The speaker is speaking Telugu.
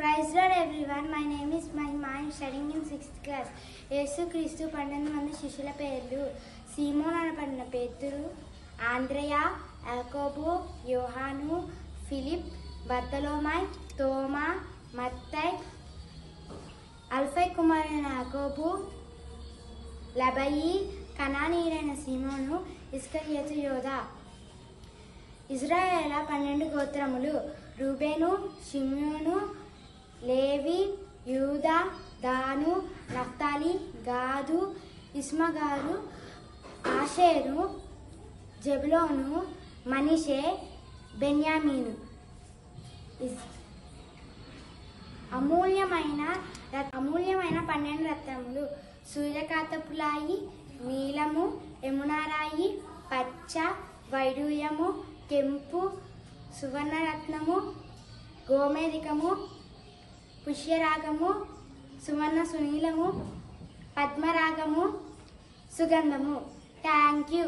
Praise Lord everyone. My name is Mahima. I am studying in 6th class. యేసు క్రీస్తు 12 మంది శిష్యుల పేర్లు: సీమోను అనబడిన పేతురు, ఆంద్రెయ, యాకోబు, యోహాను, ఫిలిప్, బర్తలోమాయ్, తోమా, మత్తయి, అల్ఫై కుమారుడైన యాకోబు, లబయి, కనానీయుడైన సీమోను, ఇస్కరియోతు యోధా. ఇశ్రాయేలు 12 గోత్రములు: రూబేను, షిమ్యోను, లేవి, యూదా, దాను, నఫ్తాలి, గాదు, ఇస్మగారు, ఆషేరు, జెబులోను, మనీషే, బెన్యామీను. అమూల్యమైన 12 రత్నములు: సూర్యకాంతపులాయి, నీలము, యమునారాయి, పచ్చ, వైడూర్యము, కెంపు, సువర్ణరత్నము, గోమేధికము, పుష్యరాగము, సువర్ణ సునీలము, పద్మరాగము, సుగంధము. Thank you.